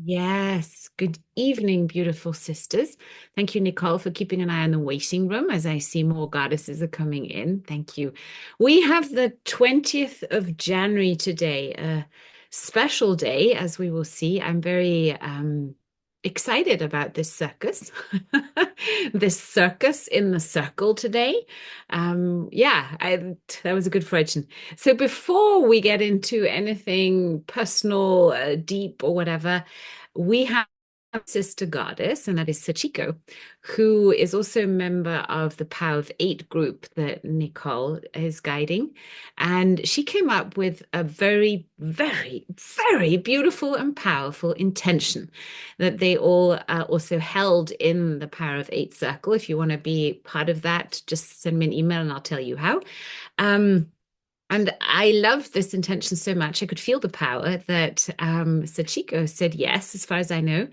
Yes. Good evening, beautiful sisters. Thank you, Nicole, for keeping an eye on the waiting room as I see more goddesses are coming in. Thank you. We have the 20th of January today, a special day, as we will see. I'm very excited about this circus, this circus in the circle today. That was a good fortune. So before we get into anything personal, deep, or whatever, we have a sister goddess, and that is Sachiko, who is also a member of the Power of Eight group that Nicole is guiding. And she came up with a very, very, very beautiful and powerful intention that they all also held in the Power of Eight circle. If you want to be part of that, just send me an email and I'll tell you how. Um, and I love this intention so much. I could feel the power that Sachiko said yes, as far as I know,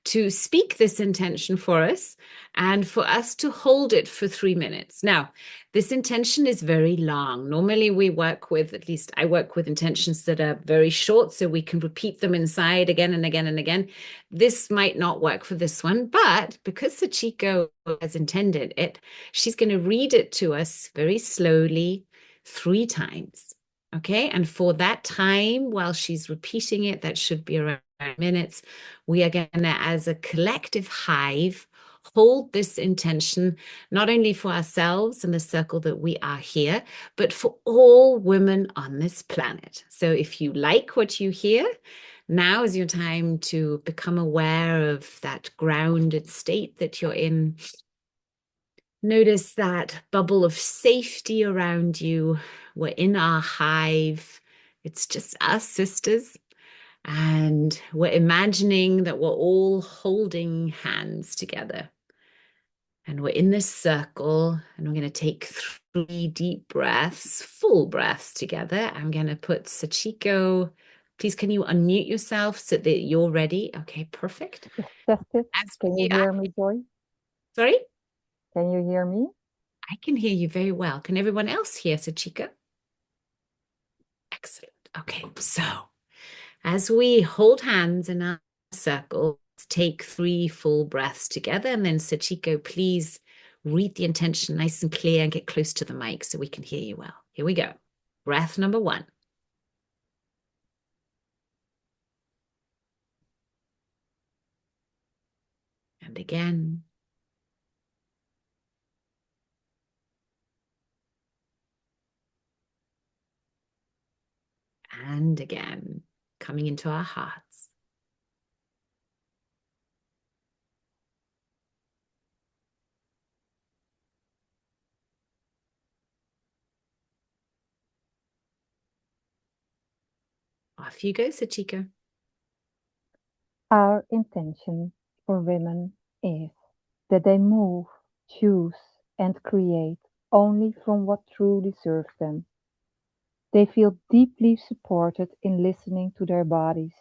to speak this intention for us and for us to hold it for 3 minutes. Now, this intention is very long. Normally, we work with, at least I work with intentions that are very short, so we can repeat them inside again and again and again. This might not work for this one, but because Sachiko has intended it, she's going to read it to us very slowly 3 times. Okay. And for that time, while she's repeating it, that should be around minutes, we are going to, as a collective hive, hold this intention not only for ourselves and the circle that we are here, but for all women on this planet. So if you like what you hear, now is your time to become aware of that grounded state that you're in. Notice that bubble of safety around you. We're in our hive. It's just us sisters. And we're imagining that we're all holding hands together. And we're in this circle, and we're going to take 3 deep breaths, full breaths together. I'm going to put Sachiko. Please, can you unmute yourself so that you're ready? Okay, perfect. Just test it. As Can you we are, hear me, Joy? sorry, Can you hear me? I can hear you very well. Can everyone else hear Sachiko? Excellent. Okay, so as we hold hands in our circle, take 3 full breaths together. And then, Sachiko, please read the intention nice and clear and get close to the mic so we can hear you well. Here we go. Breath number 1. And again. And again, coming into our hearts. Off you go, Sachiko. Our intention for women is that they move, choose, and create only from what truly serves them. They feel deeply supported in listening to their bodies,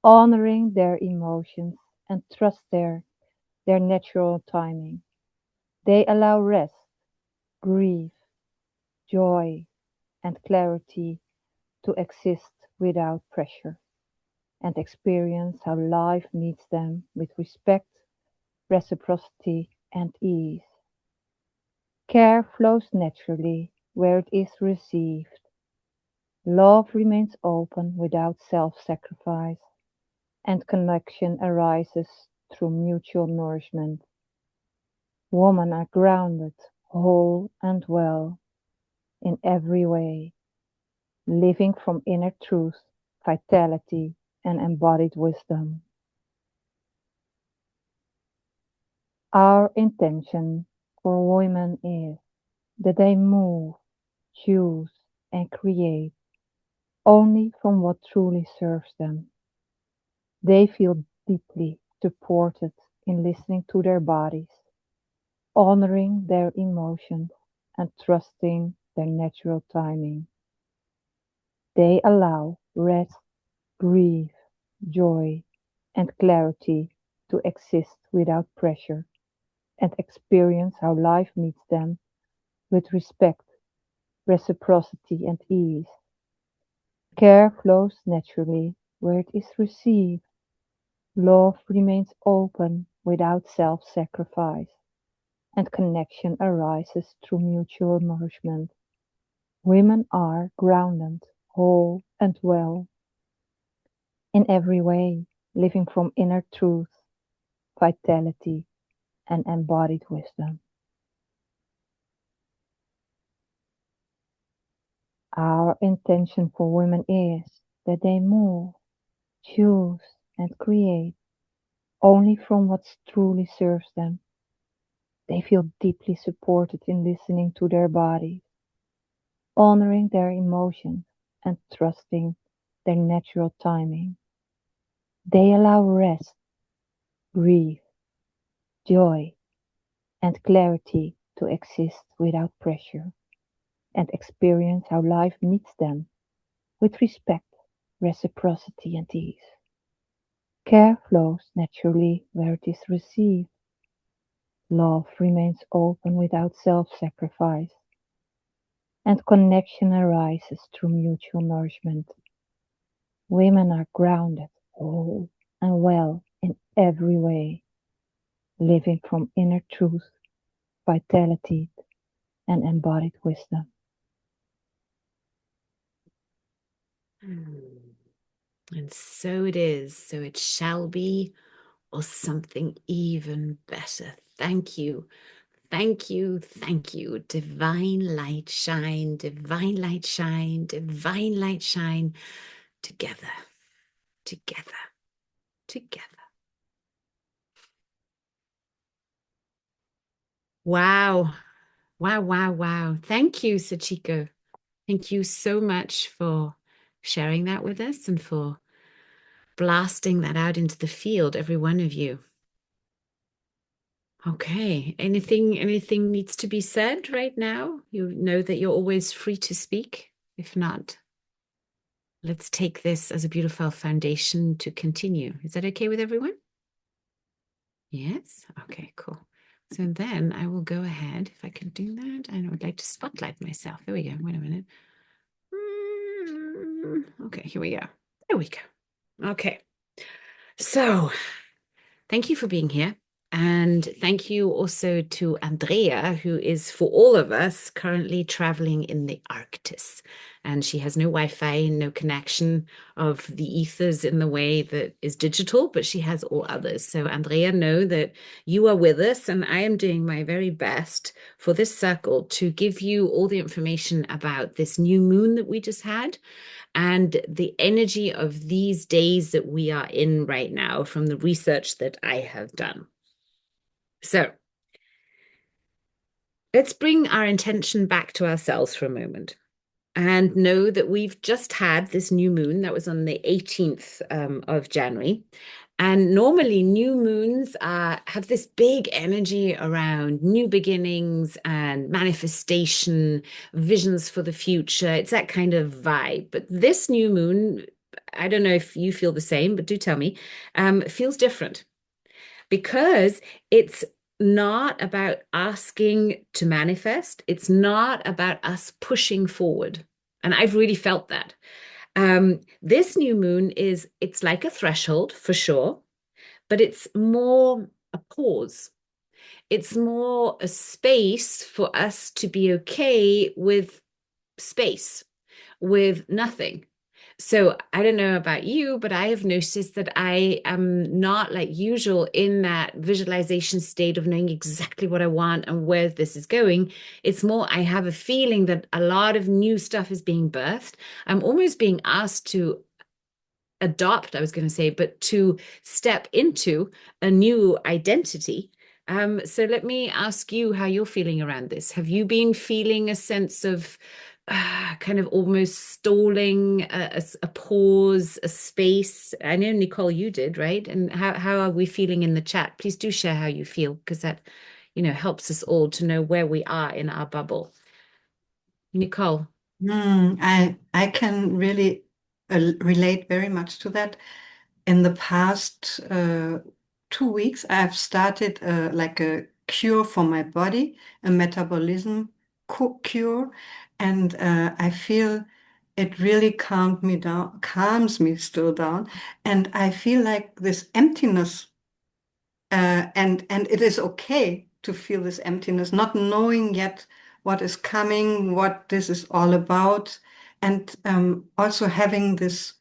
honoring their emotions, and trust their natural timing. They allow rest, grief, joy, and clarity to exist without pressure, and experience how life meets them with respect, reciprocity, and ease. Care flows naturally where it is received. Love remains open without self-sacrifice, and connection arises through mutual nourishment. Women are grounded, whole, and well in every way, living from inner truth, vitality, and embodied wisdom. Our intention for women is that they move, choose, and create only from what truly serves them. They feel deeply supported in listening to their bodies, honoring their emotions, and trusting their natural timing. They allow rest, grief, joy, and clarity to exist without pressure, and experience how life meets them with respect, reciprocity, and ease. Care flows naturally where it is received. Love remains open without self-sacrifice, and connection arises through mutual nourishment. Women are grounded, whole, and well in every way, living from inner truth, vitality, and embodied wisdom. Our intention for women is that they move, choose, and create only from what truly serves them. They feel deeply supported in listening to their bodies, honoring their emotions, and trusting their natural timing. They allow rest, grief, joy, and clarity to exist without pressure, and experience how life meets them with respect, reciprocity, and ease. Care flows naturally where it is received. Love remains open without self-sacrifice, and connection arises through mutual nourishment. Women are grounded, whole, and well in every way, living from inner truth, vitality, and embodied wisdom. Hmm. And so it is, so it shall be, or something even better. Thank you. Thank you. Thank you. Divine light shine, divine light shine, divine light shine together, together, together. Wow. Wow, wow, wow. Thank you, Sachiko. Thank you so much for sharing that with us and for blasting that out into the field, every one of you. Okay. Anything needs to be said right now? You know that you're always free to speak. If not, let's take this as a beautiful foundation to continue. Is that okay with everyone? Yes? Okay, cool. So then I will go ahead, if I can do that. I would like to spotlight myself. There we go. Wait a minute. Okay, here we go. There we go. Okay. So thank you for being here. And thank you also to Andrea, who is for all of us currently traveling in the Arctis. And she has no Wi-Fi, no connection of the ethers in the way that is digital, but she has all others. So, Andrea, know that you are with us, and I am doing my very best for this circle to give you all the information about this new moon that we just had and the energy of these days that we are in right now from the research that I have done. So let's bring our intention back to ourselves for a moment and know that we've just had this new moon that was on the 18th of January. And normally, new moons have this big energy around new beginnings and manifestation, visions for the future. It's that kind of vibe. But this new moon, I don't know if you feel the same, but do tell me, feels different because it's not about asking to manifest. It's not about us pushing forward. And I've really felt that. This new moon it's like a threshold for sure, but it's more a pause. It's more a space for us to be okay with space, with nothing. So I don't know about you, but I have noticed that I am not like usual in that visualization state of knowing exactly what I want and where this is going. It's more, I have a feeling that a lot of new stuff is being birthed. I'm almost being asked to adopt, I was going to say, but to step into a new identity. So let me ask you how you're feeling around this. Have you been feeling a sense of kind of almost stalling, a pause, a space? I know, Nicole, you did, right? And how are we feeling in the chat? Please do share how you feel because that, helps us all to know where we are in our bubble. Nicole. I can really relate very much to that. In the past 2 weeks, I've started like a cure for my body, a metabolism cure, and I feel it really calms me still down. And I feel like this emptiness, and it is okay to feel this emptiness, not knowing yet what is coming, what this is all about, and also having these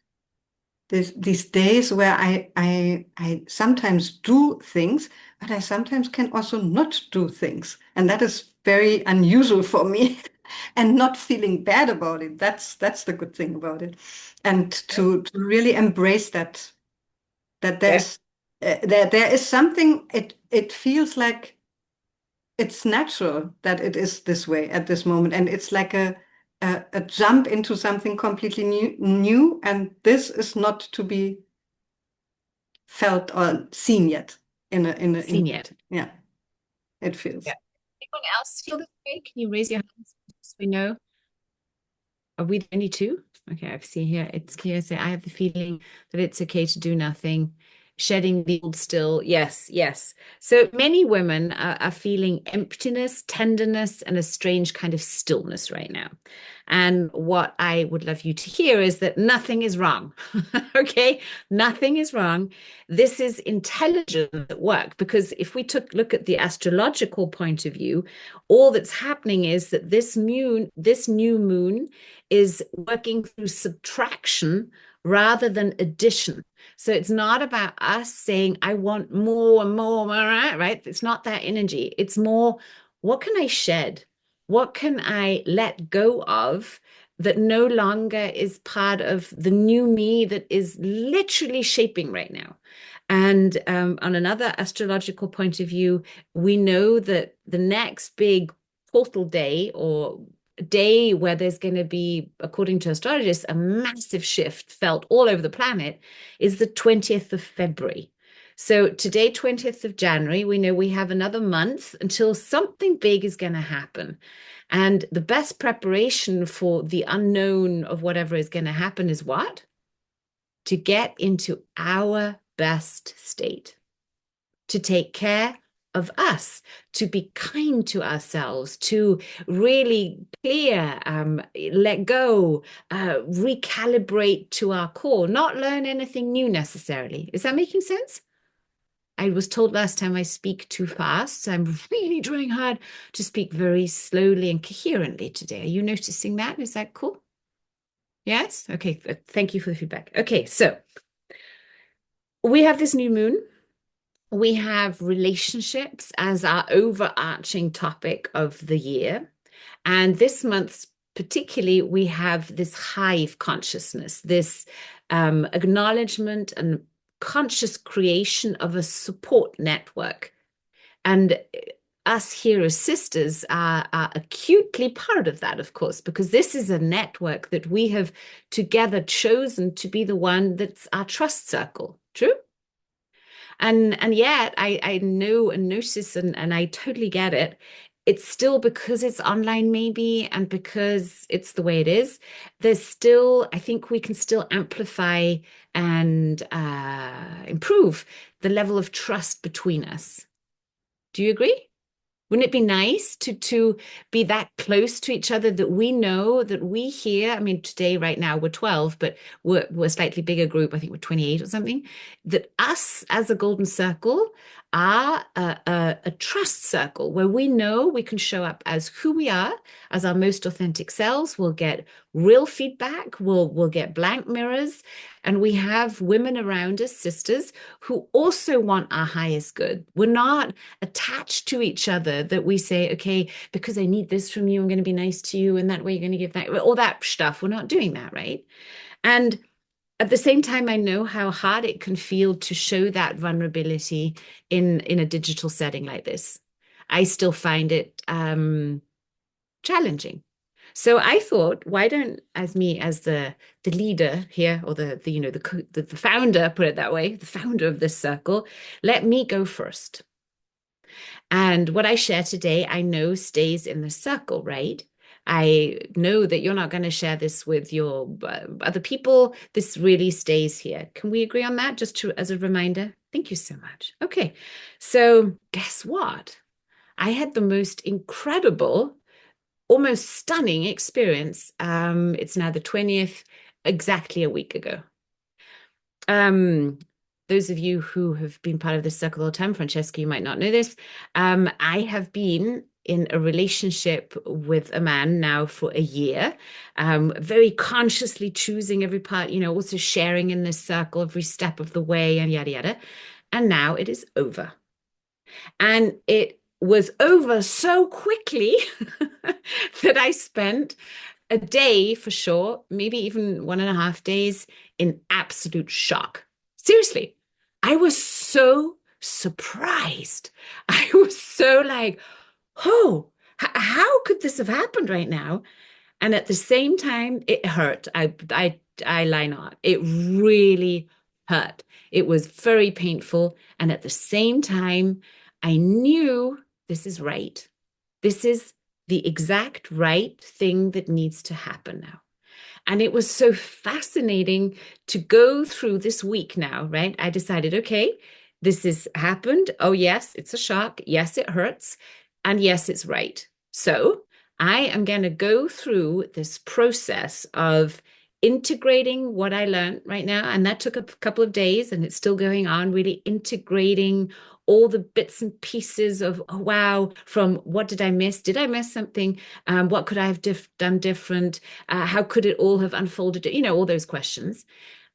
days where I sometimes do things, but I sometimes can also not do things, and that is very unusual for me. And not feeling bad about it. That's the good thing about it, and to really embrace that Yeah. there is something. It feels like it's natural that it is this way at this moment, and it's like a jump into something completely new, and this is not to be felt or seen yet Seen yet. yeah, it Yeah. feels. Anyone else feel this way? Can you raise your hands so we know? Are we the only two? Okay, I see here. It's clear. So I have the feeling that it's okay to do nothing. Shedding the old still. Yes, yes. So many women are feeling emptiness, tenderness, and a strange kind of stillness right now. And what I would love you to hear is that nothing is wrong. Okay, nothing is wrong. This is intelligence at work, because if we look at the astrological point of view, all that's happening is that this new moon is working through subtraction rather than addition. So it's not about us saying, I want more and more, right? It's not that energy. It's more, what can I shed? What can I let go of that no longer is part of the new me that is literally shaping right now? And on another astrological point of view, we know that the next big portal day, or day where there's going to be, according to astrologists, a massive shift felt all over the planet, is the 20th of February. So today, 20th of January, we know we have another month until something big is going to happen. And the best preparation for the unknown of whatever is going to happen is what? To get into our best state, to take care of us, to be kind to ourselves, to really clear, let go, recalibrate to our core, not learn anything new necessarily. Is that making sense? I was told last time I speak too fast, so I'm really trying hard to speak very slowly and coherently today. Are you noticing that? Is that cool? Yes? Okay, thank you for the feedback. Okay, so we have this new moon. We have relationships as our overarching topic of the year. And this month, particularly, we have this hive consciousness, this acknowledgement and conscious creation of a support network. And us here as sisters are acutely part of that, of course, because this is a network that we have together chosen to be the one that's our trust circle. True? And yet I know and notice, and I totally get it. It's still, because it's online maybe, and because it's the way it is, there's still, I think we can still amplify and improve the level of trust between us. Do you agree? Wouldn't it be nice to be that close to each other, that we know, that we hear? I mean, today, right now, we're 12, but we're a slightly bigger group. I think we're 28 or something. That us as a golden circle are a trust circle where we know we can show up as who we are, as our most authentic selves. We'll get real feedback. We'll get blank mirrors. And we have women around us, sisters, who also want our highest good. We're not attached to each other, that we say, okay, because I need this from you, I'm going to be nice to you, and that way you're going to give that, all that stuff. We're not doing that, right? And at the same time, I know how hard it can feel to show that vulnerability in a digital setting like this. I still find it challenging. So I thought, why don't, as me as the leader here, or the founder, put it that way, the founder of this circle, let me go first. And what I share today, I know stays in the circle, right? I know that you're not going to share this with your other people. This really stays here. Can we agree on that? Just as a reminder. Thank you so much. Okay. So guess what? I had the most incredible almost stunning experience. It's now the 20th, exactly a week ago. Um, those of you who have been part of this circle all the time, Francesca, you might not know this. I have been in a relationship with a man now for a year, very consciously choosing every part, also sharing in this circle every step of the way and yada yada. And now it is over. And it was over so quickly that I spent a day for sure, maybe even 1.5 days in absolute shock. Seriously, I was so surprised. I was so like, oh, how could this have happened right now? And at the same time, it hurt. I lie not. It really hurt. It was very painful. And at the same time, I knew this is right. This is the exact right thing that needs to happen now. And it was so fascinating to go through this week now, right? I decided, okay, this has happened. Oh, yes, it's a shock. Yes, it hurts. And yes, it's right. So I am going to go through this process of integrating what I learned right now. And that took a couple of days and it's still going on, really integrating all the bits and pieces of, oh, wow, from what did I miss? Did I miss something? What could I have done different? How could it all have unfolded? All those questions.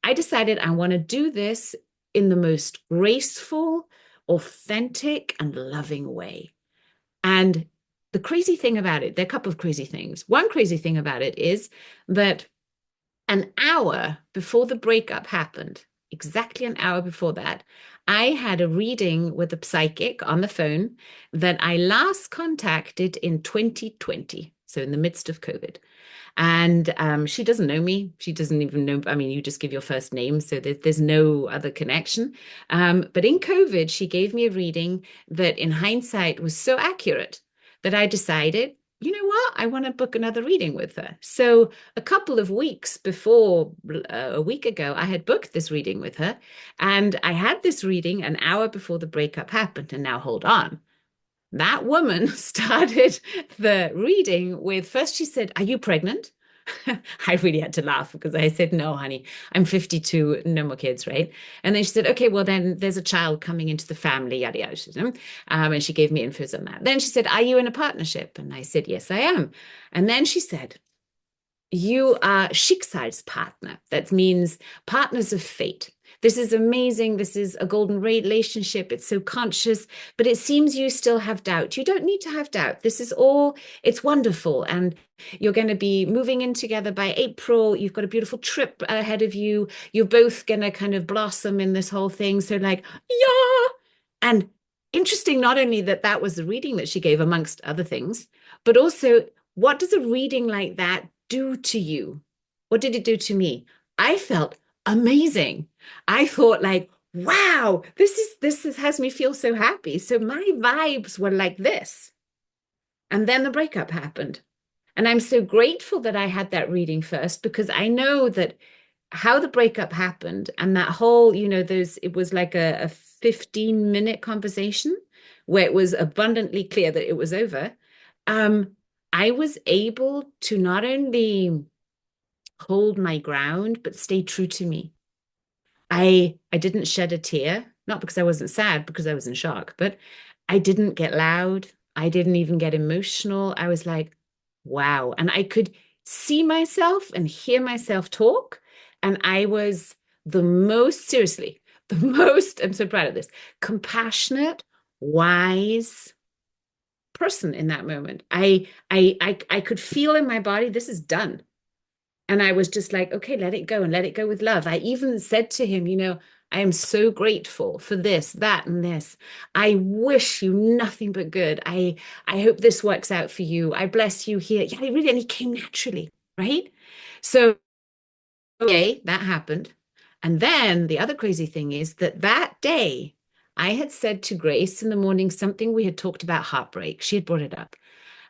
I decided I want to do this in the most graceful, authentic, and loving way. And the crazy thing about it, there are a couple of crazy things. One crazy thing about it is that an hour before the breakup happened, exactly an hour before that, I had a reading with a psychic on the phone that I last contacted in 2020, so in the midst of COVID. And she doesn't know me. She doesn't even know. I mean, you just give your first name, so there's no other connection. But in COVID, she gave me a reading that in hindsight was so accurate that I decided, you know what? I want to book another reading with her. So a couple of weeks before, a week ago, I had booked this reading with her. And I had this reading an hour before the breakup happened. And now hold on. That woman started the reading with, first she said, "Are you pregnant?" I really had to laugh because I said, "No, honey, I'm 52, no more kids," right? And then she said, "Okay, well, then there's a child coming into the family, yada, yada." And she gave me infos on that. Then she said, "Are you in a partnership?" And I said, "Yes, I am." And then she said, "You are Schicksalspartner." That means partners of fate. This is amazing. This is a golden relationship. It's so conscious, but it seems you still have doubt. You don't need to have doubt. This is all, it's wonderful. And you're going to be moving in together by April. You've got a beautiful trip ahead of you. You're both going to kind of blossom in this whole thing. So, like, yeah. And interesting, not only that that was the reading that she gave, amongst other things, but also what does a reading like that do to you? What did it do to me? I felt amazing. I thought like, wow, this has me feel so happy. So my vibes were like this. And then the breakup happened. And I'm so grateful that I had that reading first because I know that how the breakup happened and that whole, it was like a 15-minute conversation where it was abundantly clear that it was over. I was able to not only hold my ground, but stay true to me. I didn't shed a tear, not because I wasn't sad, because I was in shock, but I didn't get loud. I didn't even get emotional. I was like, wow. And I could see myself and hear myself talk. And I was seriously, the most, I'm so proud of this, compassionate, wise person in that moment. I could feel in my body, this is done. And I was just like, okay, let it go and let it go with love. I even said to him, I am so grateful for this, that, and this. I wish you nothing but good. I hope this works out for you. I bless you here. Yeah, really, and he came naturally, right? So, okay, that happened. And then the other crazy thing is that day, I had said to Grace in the morning something we had talked about heartbreak. She had brought it up.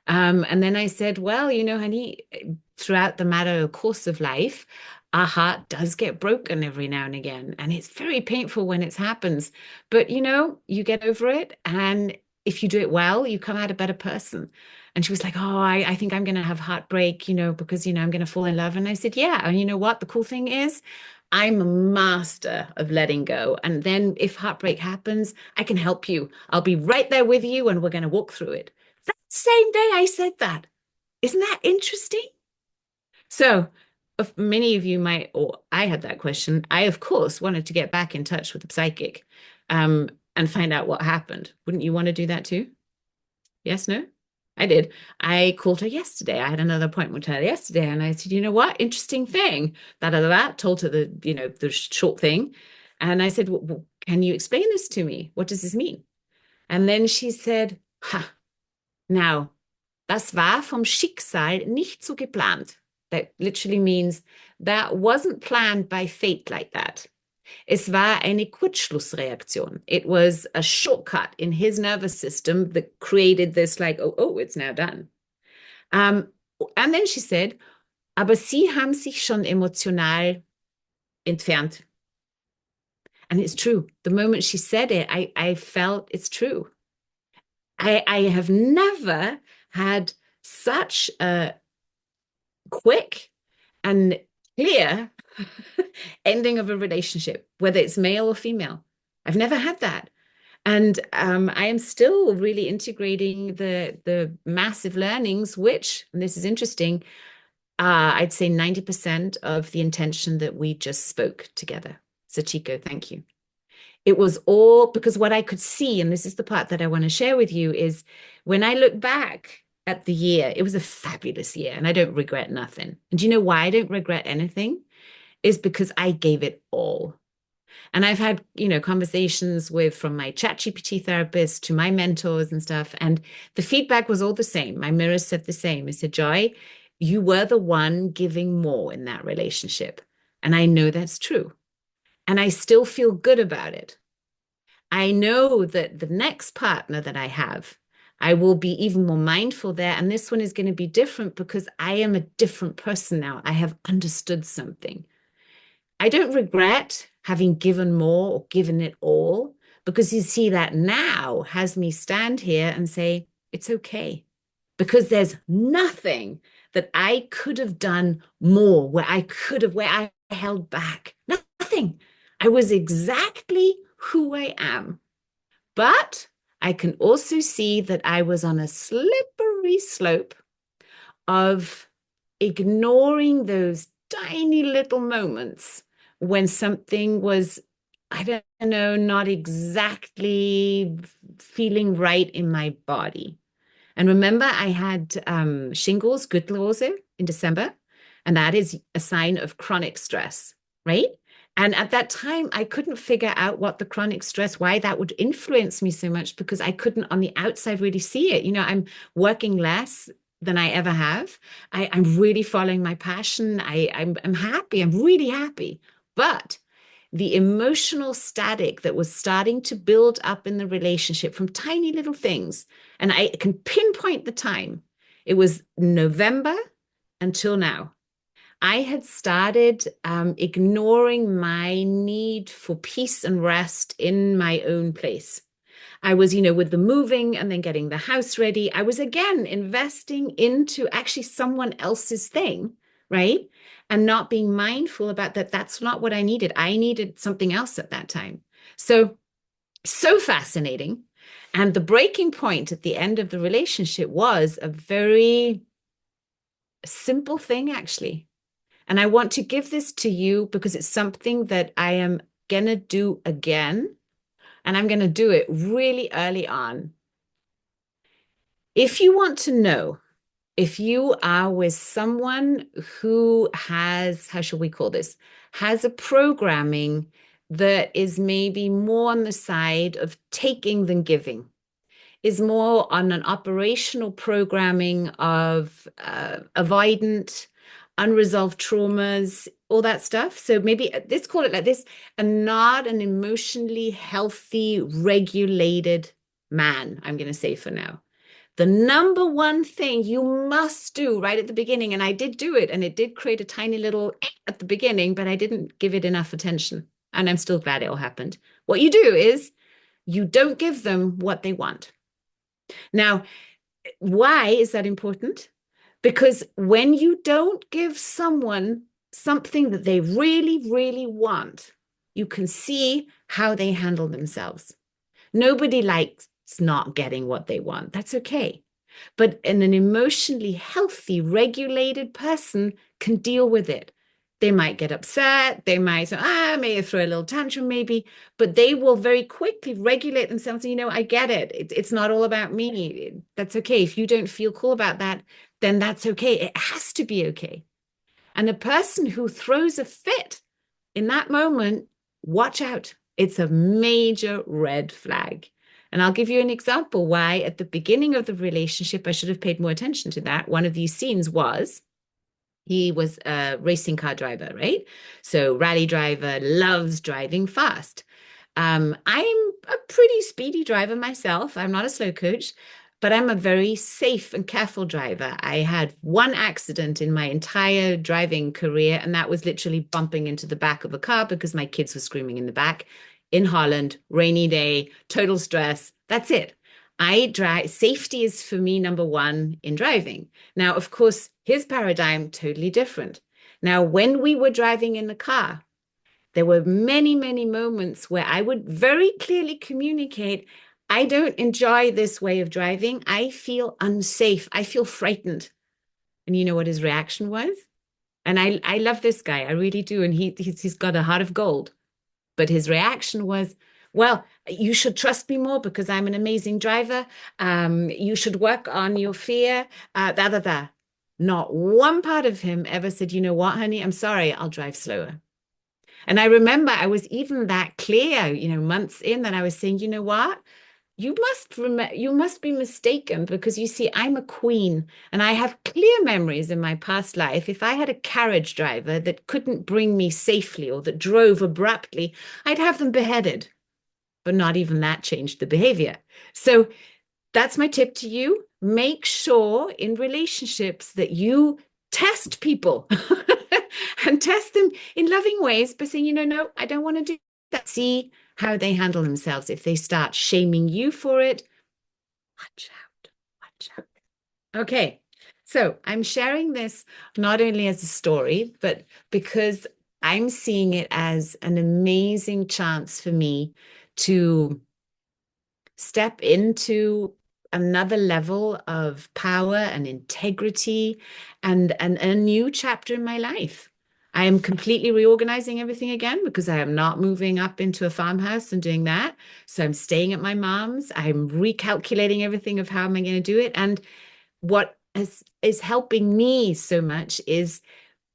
And then I said, well, honey, throughout the matter of course of life, our heart does get broken every now and again. And it's very painful when it happens. But, you get over it. And if you do it well, you come out a better person. And she was like, oh, I think I'm going to have heartbreak, because, I'm going to fall in love. And I said, yeah. And you know what? The cool thing is, I'm a master of letting go. And then if heartbreak happens, I can help you. I'll be right there with you and we're going to walk through it. That same day I said that. Isn't that interesting? So, if many of you might, or I had that question. I, of course, wanted to get back in touch with the psychic and find out what happened. Wouldn't you want to do that too? Yes, no? I did. I called her yesterday. I had another appointment with her yesterday, and I said, you know what? Interesting thing. Da da da. Da. Told her the short thing, and I said, can you explain this to me? What does this mean? And then she said, ha, now, das war vom Schicksal nicht so geplant. That literally means that wasn't planned by fate like that. Es war eine Kurzschlussreaktion. It was a shortcut in his nervous system that created this like, oh, it's now done. And then she said, aber Sie haben sich schon emotional entfernt. And it's true. The moment she said it, I felt it's true. I have never had such a quick and clear ending of a relationship, whether it's male or female. I've never had that. And I am still really integrating the massive learnings, which, and this is interesting, I'd say 90% of the intention that we just spoke together. Sachiko, thank you. It was all because what I could see, and this is the part that I want to share with you, is when I look back at the year, it was a fabulous year and I don't regret nothing. And do you know why I don't regret anything? Is because I gave it all. And I've had, conversations from my ChatGPT therapist to my mentors and stuff. And the feedback was all the same. My mirrors said the same. It said, Joy, you were the one giving more in that relationship. And I know that's true. And I still feel good about it. I know that the next partner that I have, I will be even more mindful there. And this one is going to be different because I am a different person now. I have understood something. I don't regret having given more or given it all, because you see that now has me stand here and say, it's okay. Because there's nothing that I could have done more, where I held back. Nothing. I was exactly who I am. But I can also see that I was on a slippery slope of ignoring those tiny little moments when something was, I don't know, not exactly feeling right in my body. And remember, I had shingles, Gürtelrose, in December, and that is a sign of chronic stress, right? And at that time, I couldn't figure out what the chronic stress, why that would influence me so much, because I couldn't on the outside really see it. I'm working less than I ever have. I'm really following my passion. I'm happy. I'm really happy. But the emotional static that was starting to build up in the relationship from tiny little things, and I can pinpoint the time. It was November until now. I had started ignoring my need for peace and rest in my own place. I was, with the moving and then getting the house ready, I was again investing into actually someone else's thing, right? And not being mindful about that. That's not what I needed. I needed something else at that time. So fascinating. And the breaking point at the end of the relationship was a very simple thing, actually. And I want to give this to you because it's something that I am going to do again. And I'm going to do it really early on. If you want to know if you are with someone who has, how shall we call this, has a programming that is maybe more on the side of taking than giving, is more on an operational programming of avoidant, unresolved traumas, all that stuff. So maybe let's call it like this, and not an emotionally healthy, regulated man, I'm going to say for now. The number one thing you must do right at the beginning, and I did do it, and it did create a tiny little at the beginning, but I didn't give it enough attention. And I'm still glad it all happened. What you do is you don't give them what they want. Now, Why is that important? Because when you don't give someone something that they really, really want, you can see how they handle themselves. Nobody likes not getting what they want. That's okay. But an emotionally healthy, regulated person can deal with it. They might get upset. They might say, may throw a little tantrum, maybe, but they will very quickly regulate themselves. And, I get it. It's not all about me. That's okay. If you don't feel cool about that, then that's okay. It has to be okay. And a person who throws a fit in that moment, watch out. It's a major red flag. And I'll give you an example why at the beginning of the relationship, I should have paid more attention to that. One of these scenes was he was a racing car driver, right? So rally driver, loves driving fast. I'm a pretty speedy driver myself. I'm not a slow coach, but I'm a very safe and careful driver. I had one accident in my entire driving career, and that was literally bumping into the back of a car because my kids were screaming in the back in Holland, rainy day, total stress. That's it. I drive, safety is for me number one in driving. Now, of course, his paradigm totally different. Now, when we were driving in the car, there were many, many moments where I would very clearly communicate, I don't enjoy this way of driving. I feel unsafe. I feel frightened. And you know what his reaction was? And I love this guy. I really do. And he's got a heart of gold. But his reaction was, well, you should trust me more because I'm an amazing driver. You should work on your fear. Da, da, da. Not one part of him ever said, you know what, honey, I'm sorry, I'll drive slower. And I remember I was even that clear, months in that I was saying, you know what? You must be mistaken because you see, I'm a queen and I have clear memories in my past life. If I had a carriage driver that couldn't bring me safely or that drove abruptly, I'd have them beheaded. But not even that changed the behavior. So that's my tip to you. Make sure in relationships that you test people and test them in loving ways by saying, no, I don't want to do that. See how they handle themselves. If they start shaming you for it, watch out, watch out. Okay. So I'm sharing this not only as a story, but because I'm seeing it as an amazing chance for me to step into another level of power and integrity and a new chapter in my life. I am completely reorganizing everything again because I am not moving up into a farmhouse and doing that. So I'm staying at my mom's. I'm recalculating everything of how am I going to do it. And what is helping me so much is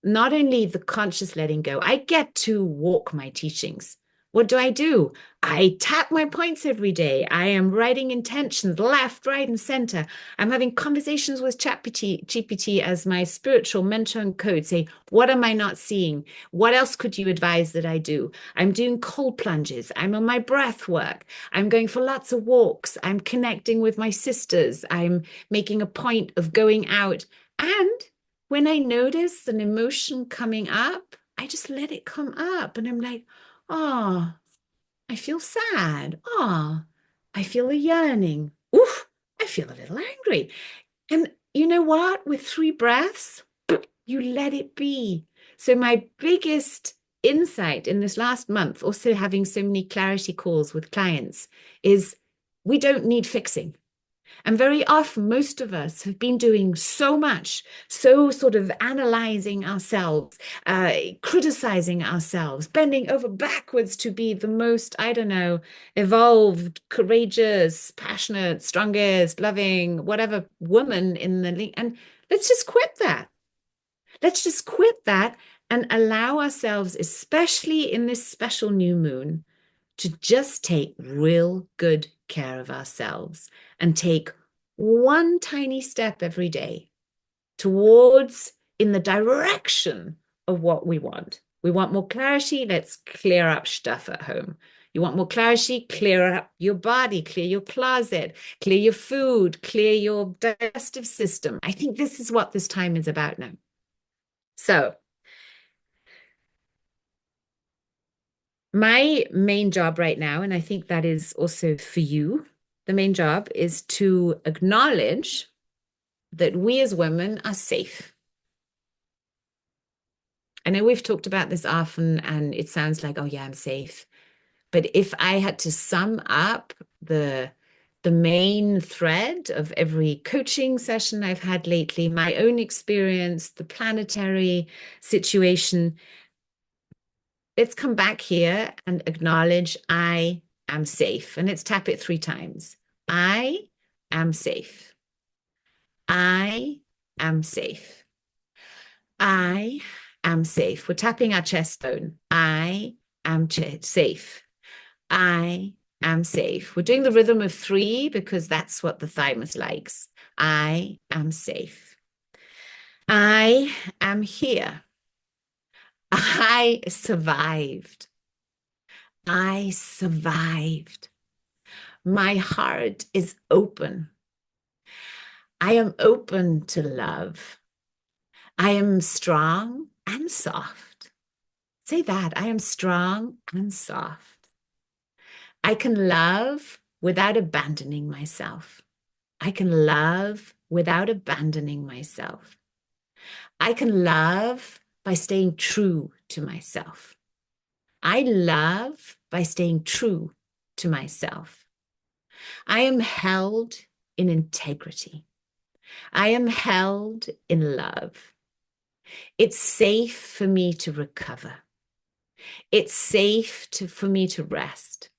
not only the conscious letting go, I get to walk my teachings. What do? I tap my points every day. I am writing intentions left, right, and center. I'm having conversations with GPT as my spiritual mentor and coach. Say, what am I not seeing? What else could you advise that I do? I'm doing cold plunges. I'm on my breath work. I'm going for lots of walks. I'm connecting with my sisters. I'm making a point of going out. And when I notice an emotion coming up, I just let it come up. And I'm like, oh, I feel sad. Oh, I feel a yearning. Oof, I feel a little angry. And you know what? With 3 breaths, you let it be. So my biggest insight in this last month, also having so many clarity calls with clients, is we don't need fixing. And very often, most of us have been doing so much, so sort of analyzing ourselves, criticizing ourselves, bending over backwards to be the most, I don't know, evolved, courageous, passionate, strongest, loving, whatever woman in the link. And let's just quit that. Let's just quit that and allow ourselves, especially in this special new moon, to just take real good care of ourselves and take one tiny step every day towards in the direction of what we want. We want more clarity. Let's clear up stuff at home. You want more clarity? Clear up your body, clear your closet, clear your food, clear your digestive system. I think this is what this time is about now. So, my main job right now, and I think that is also for you, the main job is to acknowledge that we as women are safe. I know we've talked about this often, and it sounds like, oh yeah, I'm safe. But if I had to sum up the main thread of every coaching session I've had lately, my own experience, the planetary situation, let's come back here and acknowledge I am safe. And let's tap it 3 times. I am safe. I am safe. I am safe. We're tapping our chest bone. I am safe. I am safe. We're doing the rhythm of 3 because that's what the thymus likes. I am safe. I am here. I survived. I survived. My heart is open. I am open to love. I am strong and soft. Say that. I am strong and soft. I can love without abandoning myself. I can love without abandoning myself. I can love by staying true to myself. I love by staying true to myself. I am held in integrity. I am held in love. It's safe for me to recover. It's safe for me to rest.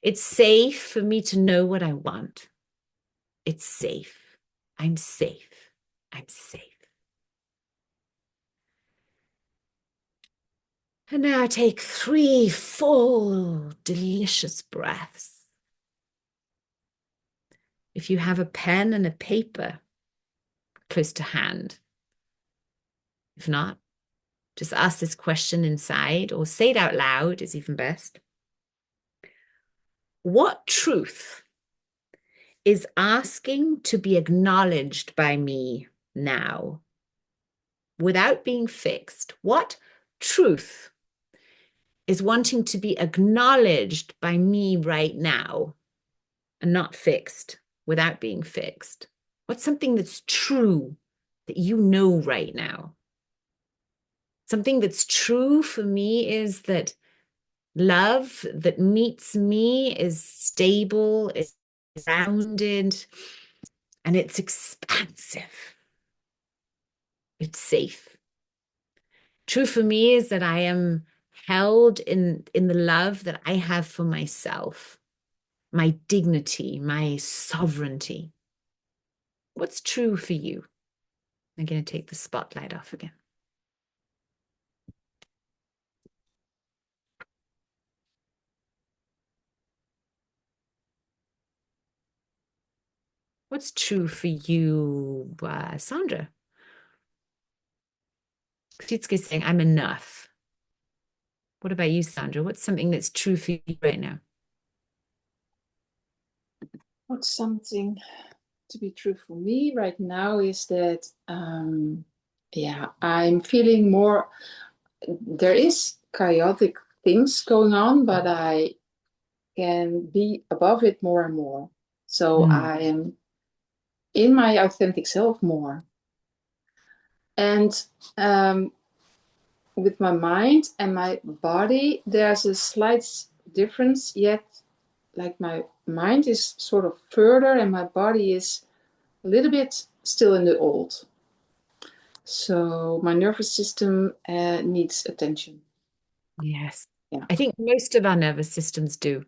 It's safe for me to know what I want. It's safe. I'm safe. I'm safe. And now take 3 full, delicious breaths. If you have a pen and a paper close to hand, if not, just ask this question inside or say it out loud is even best. What truth is asking to be acknowledged by me now without being fixed? What truth is wanting to be acknowledged by me right now and not fixed without being fixed? What's something that's true that you know right now? Something that's true for me is that love that meets me is stable, is grounded, and it's expansive. It's safe. True for me is that I am held in the love that I have for myself, my dignity, my sovereignty. What's true for you? I'm going to take the spotlight off again. What's true for you, Sandra? Kitsuke's saying, I'm enough. What about you, Sandra? What's something that's true for you right now? What's something to be true for me right now is that, yeah, I'm feeling more, there is chaotic things going on, but I can be above it more and more. So I am in my authentic self more. And with my mind and my body, there's a slight difference, yet like my mind is sort of further and my body is a little bit still in the old. So my nervous system needs attention. Yes. Yeah. I think most of our nervous systems do.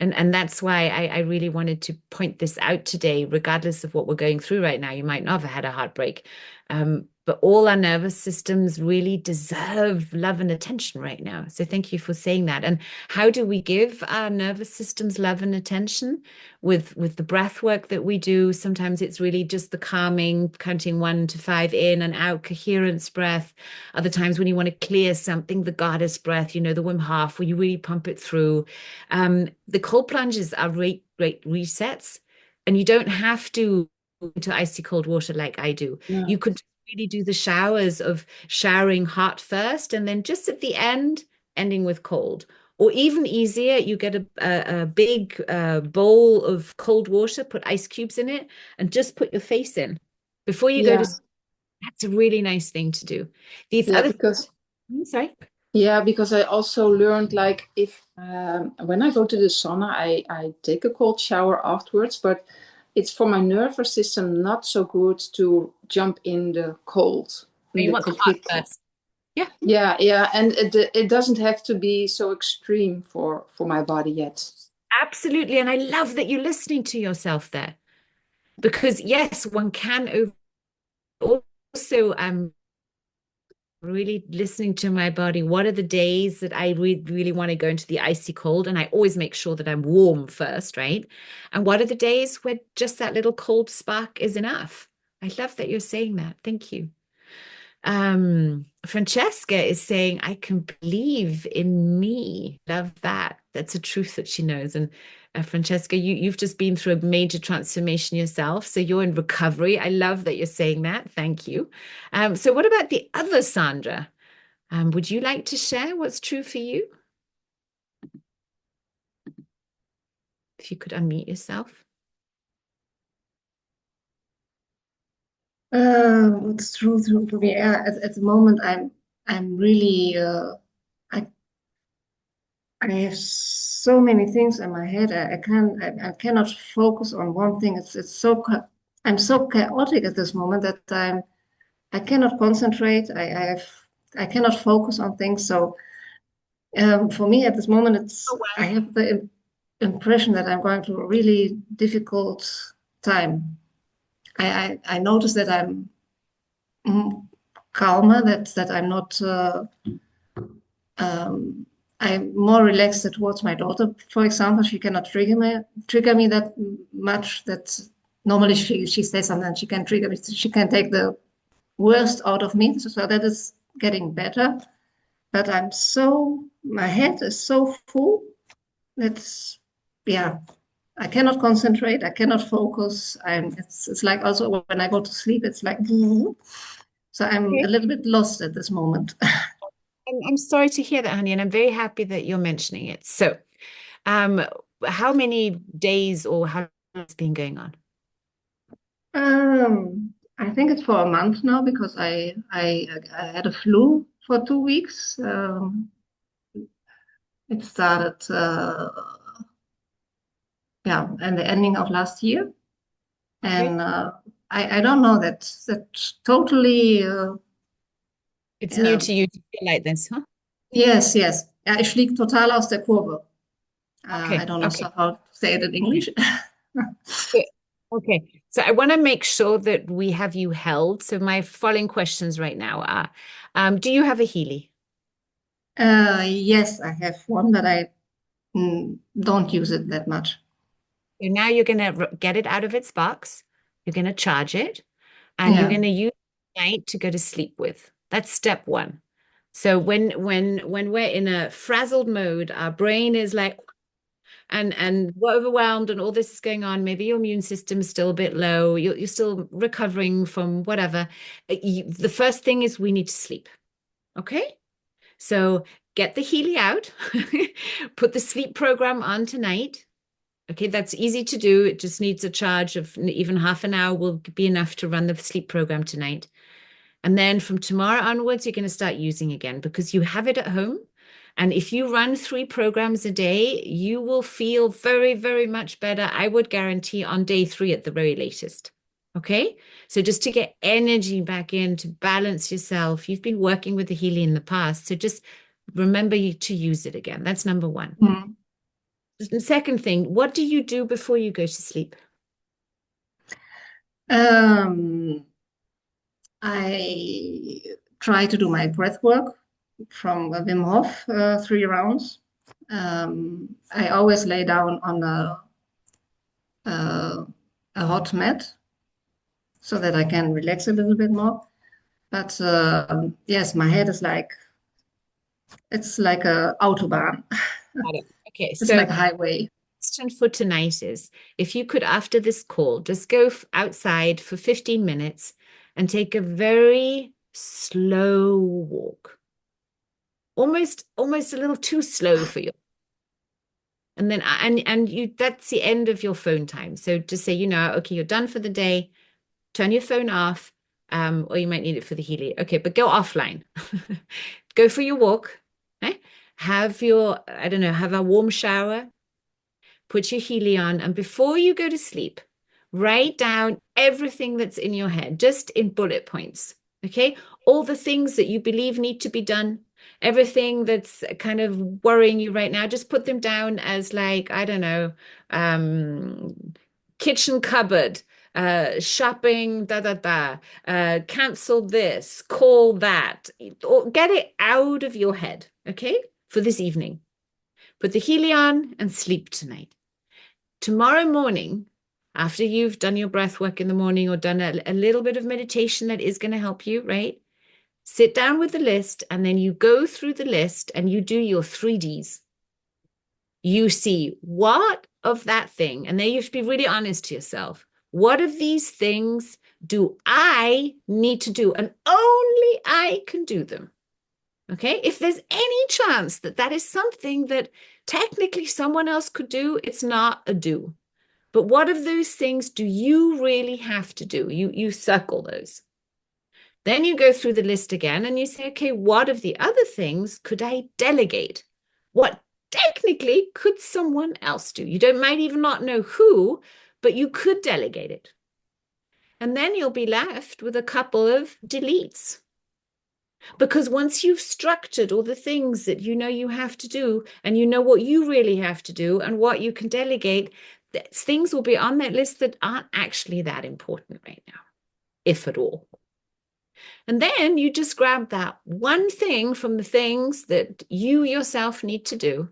And that's why I really wanted to point this out today, regardless of what we're going through right now. You might not have had a heartbreak, but all our nervous systems really deserve love and attention right now. So thank you for saying that. And how do we give our nervous systems love and attention? With the breath work that we do. Sometimes it's really just the calming, counting 1 to 5 in and out, coherence breath. Other times when you want to clear something, the goddess breath, the Wim Hof, where you really pump it through. The cold plunges are great resets, and you don't have to go into icy cold water like I do. No. You could really do the showers of showering hot first, and then just at the end, ending with cold. Or even easier, you get a big bowl of cold water, put ice cubes in it, and just put your face in. before you go to Yeah, sleep. That's a really nice thing to do. These yeah, other, because sorry. yeah, because I also learned like if when I go to the sauna, I take a cold shower afterwards, but it's for my nervous system not so good to jump in the cold, in You the want the hot complete. first. Yeah, Yeah, yeah, and it doesn't have to be so extreme for my body yet. absolutely. And I love that you're listening to yourself there because yes, one can also really listening to my body. What are the days that I really want to go into the icy cold? And I always make sure that I'm warm first, right? And what are the days where just that little cold spark is enough? I love that you're saying that. Thank you. Francesca is saying, I can believe in me. Love that. That's a truth that she knows. And Francesca, you've just been through a major transformation yourself. So you're in recovery. I love that you're saying that. Thank you. So what about the other Sandra? Would you like to share what's true for you? If you could unmute yourself. It's true for me. At the moment, I'm really I I have so many things in my head. I cannot focus on one thing. I'm so chaotic at this moment that I cannot concentrate. I cannot focus on things. So for me at this moment, Oh, I wow. have the impression that I'm going through a really difficult time. I notice that I'm mm, calmer, that I'm not. I'm more relaxed towards my daughter, for example. She cannot trigger me that much. That normally she says something, she can trigger me. She can take the worst out of me. So that is getting better. But my head is so full. That's yeah. I cannot concentrate. I cannot focus. It's like also when I go to sleep, it's like so I'm a Okay. little bit lost at this moment. I'm sorry to hear that, honey, and I'm very happy that you're mentioning it. So, um, how many days or how long has it been going on? I think it's for a month now because I had a flu for 2 weeks. It started in the ending of last year, Okay. and I don't know that totally It's new yeah, to you to feel like this, huh? yes. Ja, ich fliege total aus der Kurve. I Okay, don't know okay. how to say it in English. Good. Okay. So I want to make sure that we have you held. So my following questions right now are, do you have a Healy? Yes, I have one, but I don't use it that much. So now you're going to get it out of its box. You're going to charge it, and you're Yeah. going to use it at night to go to sleep with. That's step one. So when we're in a frazzled mode, our brain is like, and we're overwhelmed and all this is going on. Maybe your immune system is still a bit low. You're still recovering from whatever. The first thing is we need to sleep. Okay? So get the Healy out, put the sleep program on tonight. Okay, that's easy to do. It just needs a charge of even half an hour will be enough to run the sleep program tonight. And then from tomorrow onwards, you're going to start using again because you have it at home. And if you run 3 programs a day, you will feel very, very much better. I would guarantee on day 3 at the very latest. Okay. So just to get energy back in, to balance yourself, you've been working with the Healy in the past. So just remember to use it again. That's number one. Mm. The second thing, what do you do before you go to sleep? Um, I try to do my breath work from Wim Hof, 3 rounds. I always lay down on uh, a hot mat so that I can relax a little bit more. But yes, my head is it's like a autobahn. Got it. Okay, It's so like a highway. question for tonight is if you could, after this call, just go outside for 15 minutes and take a very slow walk, almost a little too slow for you. And then you that's the end of your phone time. So just say, okay, you're done for the day. turn your phone off, or you might need it for the Healy. Okay, but go offline. Go for your walk. Have your, I don't know, have a warm shower, put your Healy on, and before you go to sleep, write down everything that's in your head, just in bullet points. Okay, all the things that you believe need to be done, everything that's kind of worrying you right now, just put them down as like, I don't know, kitchen cupboard, shopping, cancel this, call that, or get it out of your head, okay, for this evening. Put the Healy on and sleep tonight. Tomorrow morning, after you've done your breath work in the morning or done a little bit of meditation that is going to help you, right? Sit down with the list, and then you go through the list and you do your 3Ds. You see what of that thing, and then you should be really honest to yourself. What of these things do I need to do? And only I can do them. Okay? If there's any chance that that is something that technically someone else could do, it's not a do. But what of those things do you really have to do? You circle those. Then you go through the list again and you say, okay, what of the other things could I delegate? What technically could might else do? You might even not know who, but you could delegate it. And then you'll be left with a couple of deletes. Because once you've structured all the things that you know you have to do, and you know what you really have to do and what you can delegate, things will be on that list that aren't actually that important right now, if at all. And then you just grab that one thing from the things that you yourself need to do.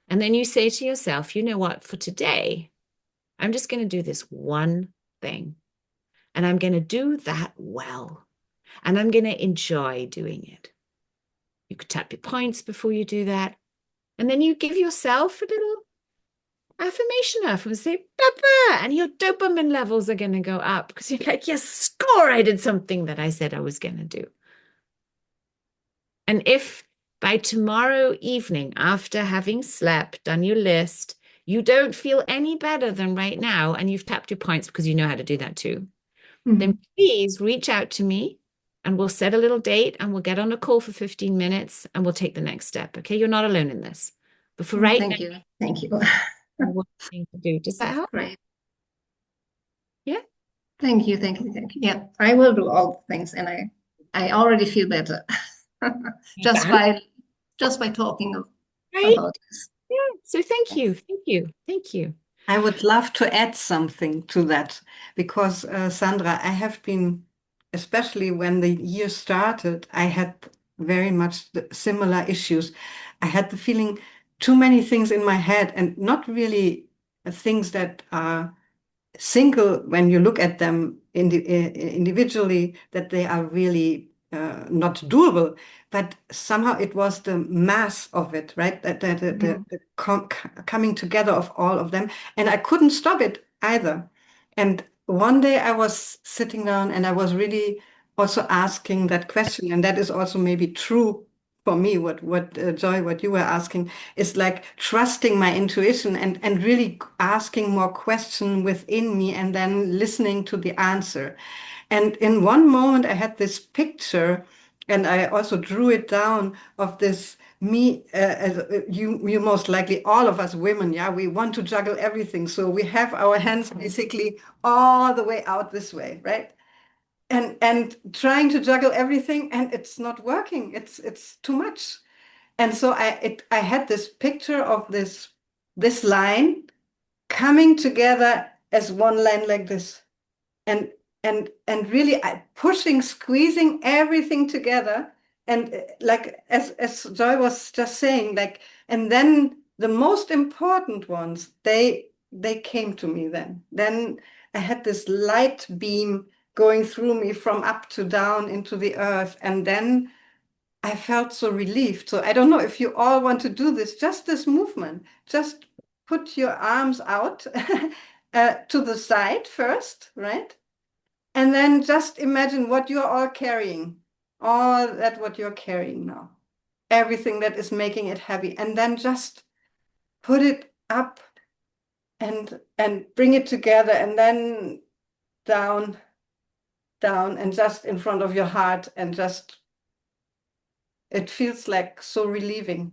And then you say to yourself, you know what, for today, I'm just going to do this one thing. And I'm going to do that well. And I'm going to enjoy doing it. You could tap your points before you do that. And then you give yourself a little affirmation and say, Papa, and your dopamine levels are going to go up because you're like, yes, score, I did something that I said I was going to do. And if by tomorrow evening, after having slept, done your list, you don't feel any better than right now, and you've tapped your points because you know how to do that too, then please reach out to me and we'll set a little date and we'll get on a call for 15 minutes and we'll take the next step. Okay, you're not alone in this. But for right Thank now, you. Thank you. what thing to do. Does that help? Great. Yeah. Thank you. Thank you. Thank you. Yeah, I will do all the things, and I already feel better just by talking Right. about this. Yeah. So thank you. Thank you. Thank you. I would love to add something to that because, Sandra, I have been, especially when the year started, I had very much similar issues. I had the feeling too many things in my head and not really things that are single when you look at them individually, that they are really not doable, but somehow it was the mass of it, right? That the coming together of all of them, and I couldn't stop it either. And one day I was sitting down and I was really also asking that question, and that is also maybe true for me. What Joy, what you were asking is like trusting my intuition and really asking more questions within me and then listening to the answer. And in one moment, I had this picture, and I also drew it down of this me. You most likely, all of us women, yeah, we want to juggle everything. So we have our hands basically all the way out this way, right? And trying to juggle everything, and it's not working. It's too much. And so I had this picture of this line coming together as one line like this, and and really pushing, squeezing everything together, and like as Joy was just saying, like, and then the most important ones, they came to me then. Then I had this light beam going through me from up to down into the earth, and then I felt so relieved. So I don't know if you all want to do this, just this movement. Just put your arms out to the side first, right? And then just imagine what you're all carrying, all that what you're carrying now, everything that is making it heavy. And then just put it up and bring it together, and then down down and just in front of your heart, and just it feels like so relieving.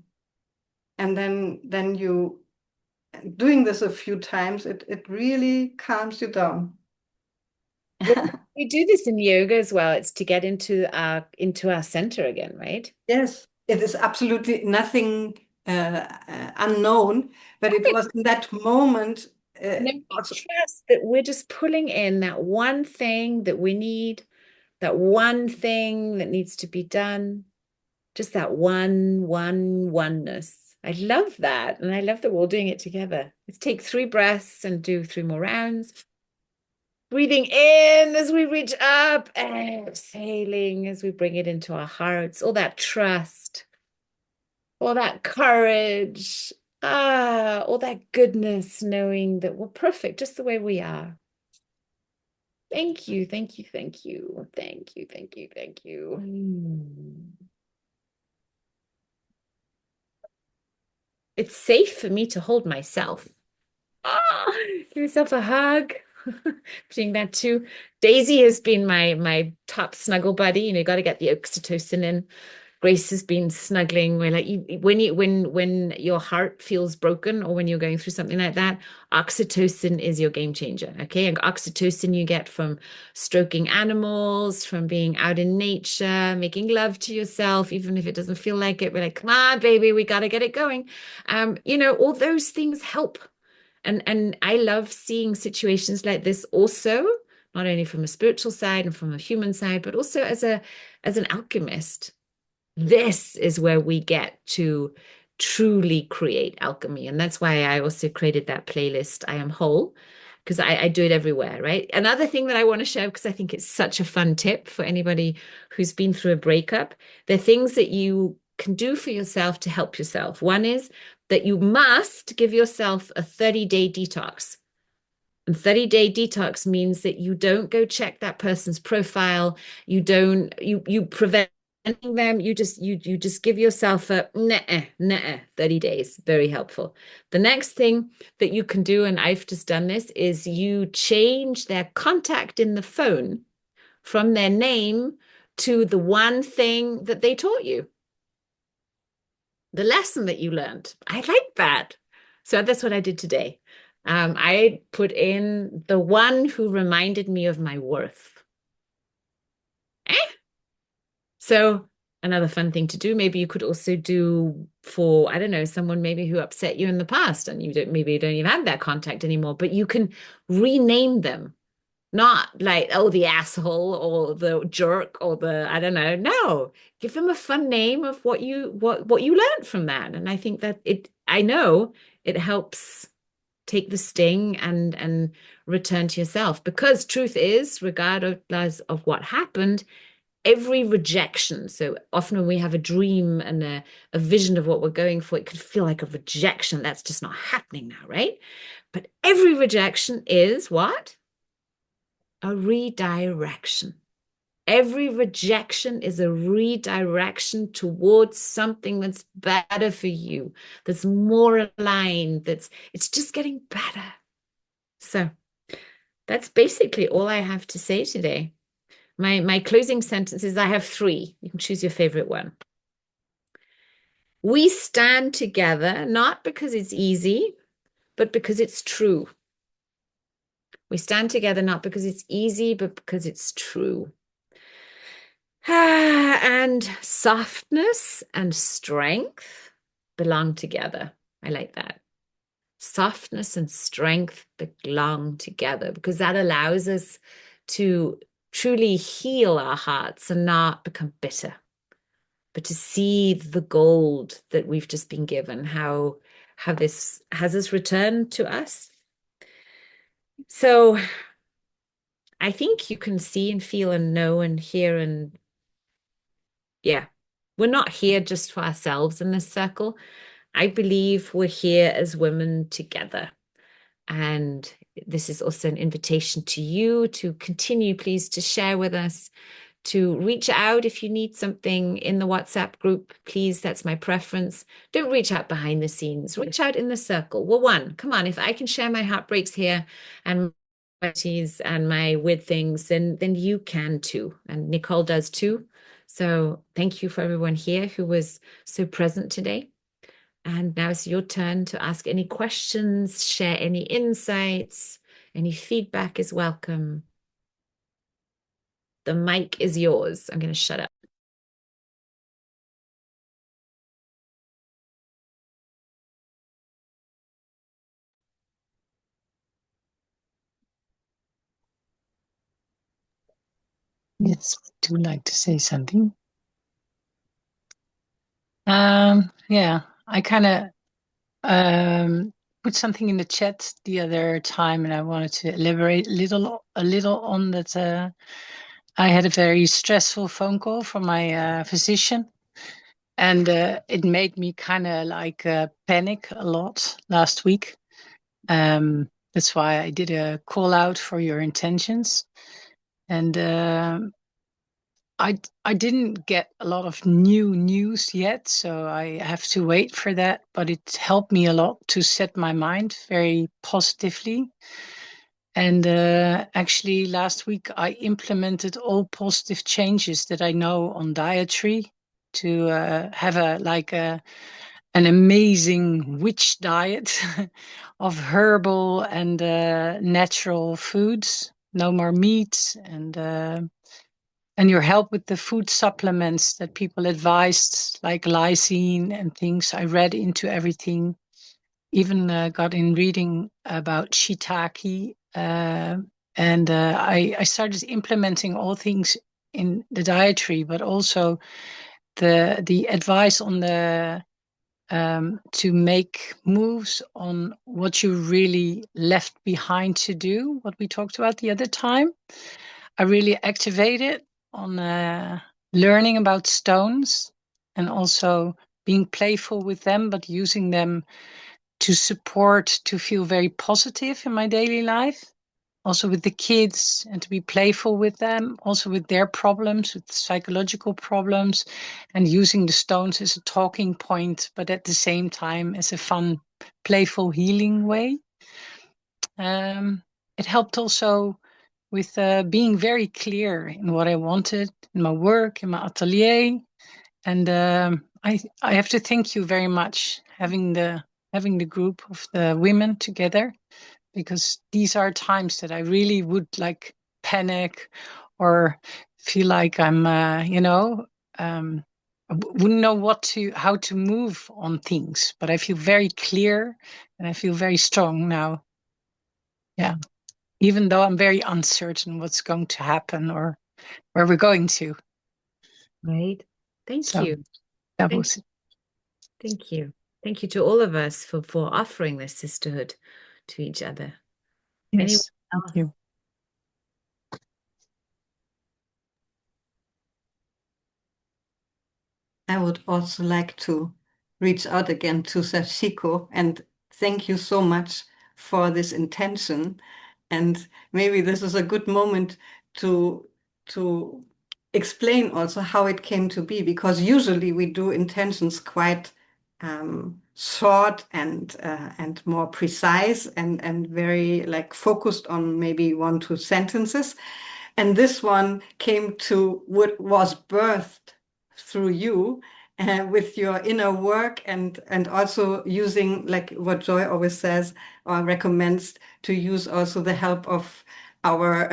And then you doing this a few times, it really calms you down. We do this in yoga as well. It's to get into our center again, right? Yes, it is absolutely nothing unknown, but it was in that moment And then we also. trust that we're just pulling in that one thing that we need, that one thing that needs to be done, just that oneness. I love that. And I love that we're all doing it together. Let's take 3 breaths and do 3 more rounds. Breathing in as we reach up, exhaling as we bring it into our hearts. All that trust, all that courage, all that goodness, knowing that we're perfect just the way we are. Thank you, thank you, thank you, thank you, thank you, thank you. It's safe for me to hold myself. Give yourself a hug. Doing that too. Daisy has been my top snuggle buddy. You got to get the oxytocin in. Grace has been snuggling. We're like when your heart feels broken or when you're going through something like that, oxytocin is your game changer. Okay, and oxytocin you get from stroking animals, from being out in nature, making love to yourself, even if it doesn't feel like it. We're like, come on, baby, we got to get it going. All those things help. And I love seeing situations like this also, not only from a spiritual side and from a human side, but also as an alchemist. This is where we get to truly create alchemy. And that's why I also created that playlist, I Am Whole, because I do it everywhere, right? Another thing that I want to share, because I think it's such a fun tip for anybody who's been through a breakup, the things that you can do for yourself to help yourself. One is that you must give yourself a 30-day detox. And 30-day detox means that you don't go check that person's profile. You prevent them. You just give yourself a 30 days. Very helpful. The next thing that you can do, and I've just done this, is you change their contact in the phone from their name to the one thing that they taught you, the lesson that you learned. I like that. So that's what I did today. I put in the one who reminded me of my worth. So another fun thing to do, maybe you could also do for, I don't know, someone maybe who upset you in the past and maybe you don't even have that contact anymore, but you can rename them. Not like, oh, the asshole or the jerk or I don't know. No, give them a fun name of what you learned from that. And I think that I know it helps take the sting and return to yourself, because truth is, regardless of what happened, every rejection. So often when we have a dream and a vision of what we're going for, it could feel like a rejection. That's just not happening now, right? But every rejection is what? A redirection. Every rejection is a redirection towards something that's better for you, that's more aligned, it's just getting better. So that's basically all I have to say today. My closing sentences, I have 3. You can choose your favorite one. We stand together, not because it's easy, but because it's true. We stand together not because it's easy, but because it's true. And softness and strength belong together. I like that. Softness and strength belong together, because that allows us to truly heal our hearts and not become bitter, but to see the gold that we've just been given, how this has us returned to us. So I think you can see and feel and know and hear, and yeah, we're not here just for ourselves in this circle. I believe we're here as women together. And this is also an invitation to you to continue, please, to share with us, to reach out if you need something in the WhatsApp group. Please, that's my preference. Don't reach out behind the scenes. Reach out in the circle. We're one. Come on, if I can share my heartbreaks here and qualities and my weird things, then you can too. And Nicole does too. So thank you for everyone here who was so present today. And now it's your turn to ask any questions, share any insights, any feedback is welcome. The mic is yours. I'm going to shut up. Yes, I do like to say something. Yeah, I kind of put something in the chat the other time, and I wanted to elaborate a little on that. I had a very stressful phone call from my physician, and it made me kind of like panic a lot last week. That's why I did a call out for your intentions, and I didn't get a lot of new news yet, so I have to wait for that. But it helped me a lot to set my mind very positively. And actually, last week I implemented all positive changes that I know on dietary to have an amazing witch diet of herbal and natural foods. No more meat and your help with the food supplements that people advised, like lysine and things. I read into everything, even got in reading about shiitake. And I started implementing all things in the dietary, but also the advice on the to make moves on what you really left behind to do, what we talked about the other time. I really activated on learning about stones and also being playful with them, but using them to support, to feel very positive in my daily life. Also with the kids and to be playful with them, also with their problems, with psychological problems, and using the stones as a talking point, but at the same time as a fun, playful, healing way. It helped also with being very clear in what I wanted in my work, in my atelier. And I have to thank you very much having the group of the women together, because these are times that I really would like panic or feel like I'm wouldn't know how to move on things, but I feel very clear and I feel very strong now. Yeah, even though I'm very uncertain what's going to happen or where we're going to. Right. Thank you. That was it. Thank you. Thank you to all of us for offering this sisterhood to each other. Yes, Anyone thank else? you. I would also like to reach out again to Sashiko and thank you so much for this intention. And maybe this is a good moment to explain also how it came to be, because usually we do intentions quite short and more precise and very like focused on maybe 1, 2 sentences. And this one came to what was birthed through you with your inner work and also using, like what Joy always says or recommends, to use also the help of our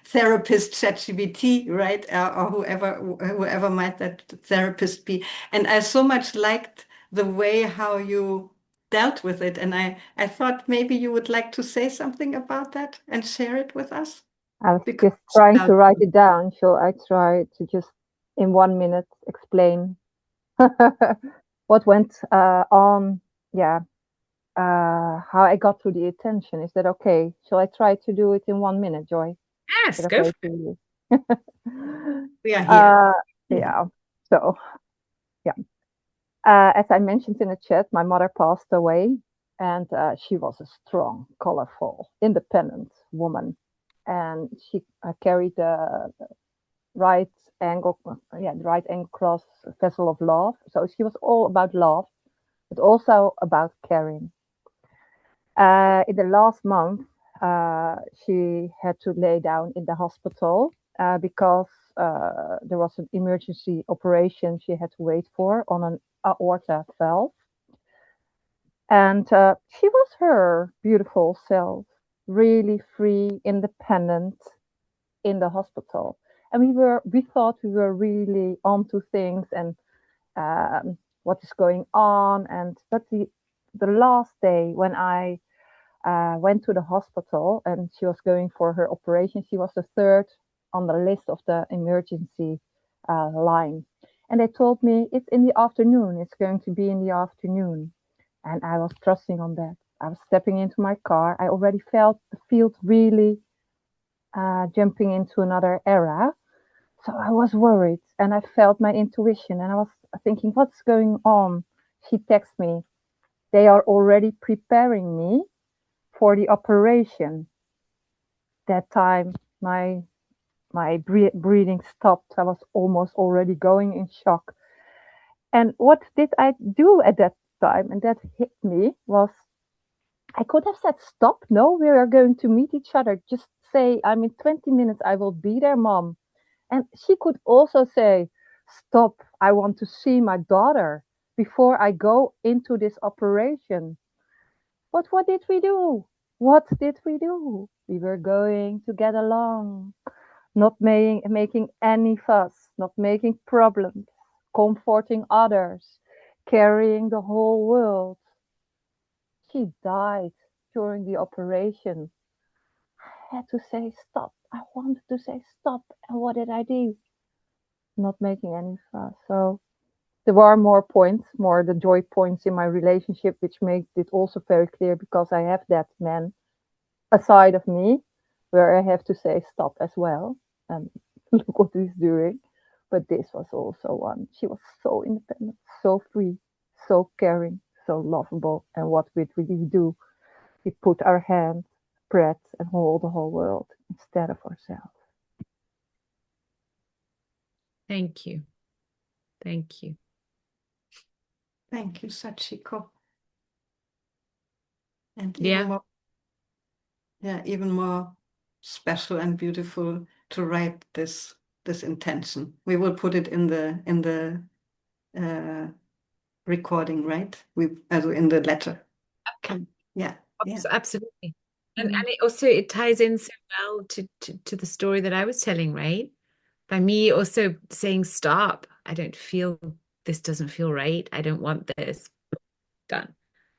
therapist ChatGPT, right? Or whoever might that therapist be. And I so much liked the way how you dealt with it. And I thought maybe you would like to say something about that and share it with us. I was Because just trying to write it down. Shall I try to just in 1 minute explain what went on? Yeah, how I got through the attention. Is that okay? Shall I try to do it in 1 minute, Joy? Is Yes, that go okay for to you? we are here. Yeah. So, yeah. As I mentioned in the chat, my mother passed away, and she was a strong, colorful, independent woman, and she carried the right angle, the right angle cross vessel of love. So she was all about love, but also about caring. In the last month, she had to lay down in the hospital because there was an emergency operation she had to wait for on an aorta valve. And she was her beautiful self, really free, independent in the hospital. And we thought we were really onto things and what is going on. And but the last day when I went to the hospital and she was going for her operation, she was the third on the list of the emergency line. And they told me it's in the afternoon. It's going to be in the afternoon. And I was trusting on that. I was stepping into my car. I already felt the field really jumping into another era. So I was worried and I felt my intuition and I was thinking, what's going on? She texted me, they are already preparing me for the operation. That time, my breathing stopped. I was almost already going in shock. And what did I do at that time? And that hit me was I could have said, stop. No, we are going to meet each other. Just say, I'm in 20 minutes. I will be there, mom. And she could also say, stop. I want to see my daughter before I go into this operation. But what did we do? What did we do? We were going to get along, not making any fuss, not making problems, comforting others, carrying the whole world. She died during the operation. I had to say stop. I wanted to say stop. And what did I do? Not making any fuss. So there are more points, more the joy points in my relationship, which makes it also very clear because I have that man aside of me where I have to say stop as well. And look what he's doing. But this was also one. She was so independent, so free, so caring, so lovable. And what did we do? We put our hands, spread, and hold the whole world instead of ourselves. Thank you. Thank you. Thank you, Sachiko. And Yeah. even more special and beautiful to write this intention. We will put it in the recording, right? In the letter. Okay. Yeah. Absolutely. And it ties in so well to the story that I was telling, right? By me also saying stop. I don't feel this doesn't feel right. I don't want this done.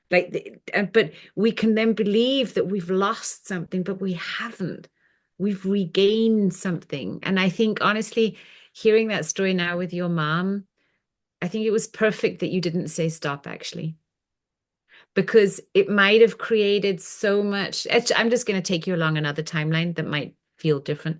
But we can then believe that we've lost something, but we haven't. We've regained something. And I think honestly, hearing that story now with your mom, I think it was perfect that you didn't say stop, actually, because it might have created so much. I'm just going to take you along another timeline that might feel different.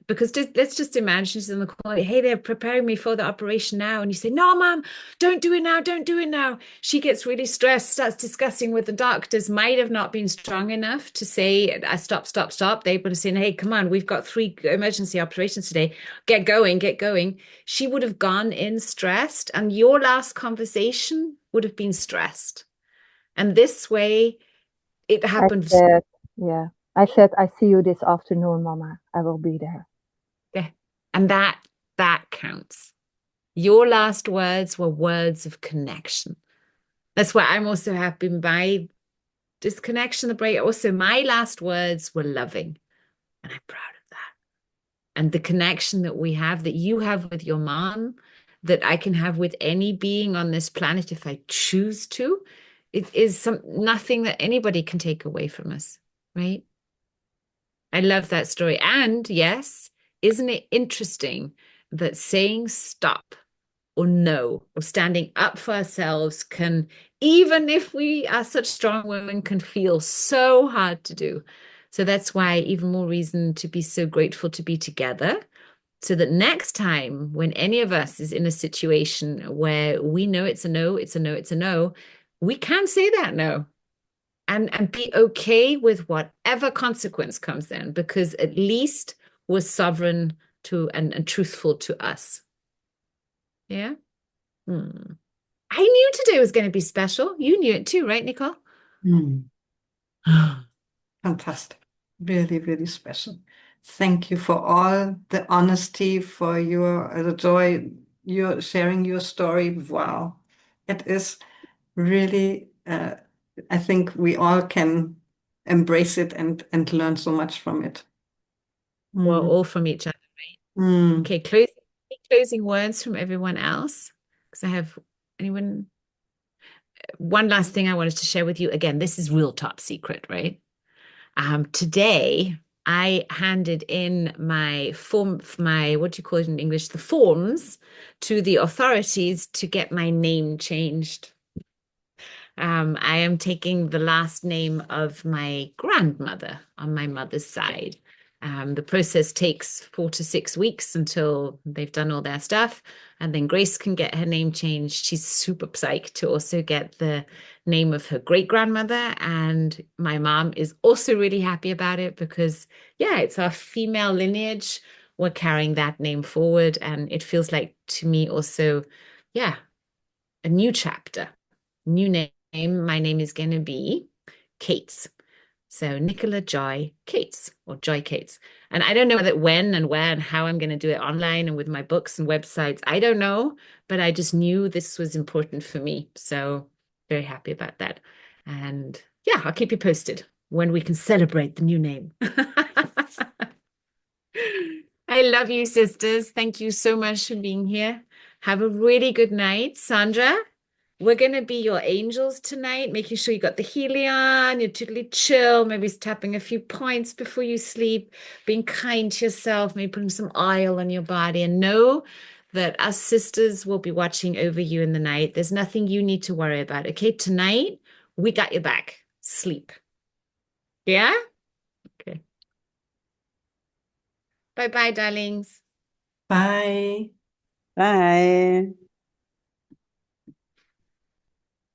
Because let's just imagine she's in the corner. Hey, they're preparing me for the operation now. And you say, no, mom, don't do it now. Don't do it now. She gets really stressed, starts discussing with the doctors, might have not been strong enough to say, stop, stop, stop. They would have said, hey, come on, we've got 3 emergency operations today. Get going, get going. She would have gone in stressed, and your last conversation would have been stressed. And this way, it happened. I said, I see you this afternoon, Mama. I will be there. Yeah. And that counts. Your last words were words of connection. That's why I'm also happy by this connection, the break. Also, my last words were loving. And I'm proud of that. And the connection that we have, that you have with your mom, that I can have with any being on this planet if I choose to, it is nothing that anybody can take away from us, right? I love that story. And yes, isn't it interesting that saying stop or no or standing up for ourselves can, even if we are such strong women, can feel so hard to do. So that's why even more reason to be so grateful to be together, so that next time when any of us is in a situation where we know it's a no, it's a no, it's a no, we can say that no. And be okay with whatever consequence comes then, because at least we're sovereign to and truthful to us. Yeah. I knew today was going to be special. You knew it too, right, Nicole? Fantastic. Really, really special. Thank you for all the honesty, for the joy, your sharing your story. Wow. It is really, I think we all can embrace it and learn so much from it. We're Mm. all from each other. Mm. Okay, closing words from everyone else. Because I have anyone. One last thing I wanted to share with you. Again, this is real top secret, right? Today, I handed in my what do you call it in English? The forms to the authorities to get my name changed. I am taking the last name of my grandmother on my mother's side. The process takes 4 to 6 weeks until they've done all their stuff. And then Grace can get her name changed. She's super psyched to also get the name of her great grandmother. And my mom is also really happy about it because, yeah, it's our female lineage. We're carrying that name forward. And it feels like to me also, yeah, a new chapter, new name. My name is going to be Kates. So Nicola Joy Cates or Joy Cates. And I don't know when and where and how I'm going to do it online and with my books and websites. I don't know, but I just knew this was important for me. So very happy about that. And yeah, I'll keep you posted when we can celebrate the new name. I love you, sisters. Thank you so much for being here. Have a really good night. Sandra, we're going to be your angels tonight, making sure you got the Healy on, you're totally chill, maybe tapping a few points before you sleep, being kind to yourself, maybe putting some oil on your body, and know that us sisters will be watching over you in the night. There's nothing you need to worry about. Okay, tonight, we got your back. Sleep. Yeah? Okay. Bye-bye, darlings. Bye. Bye.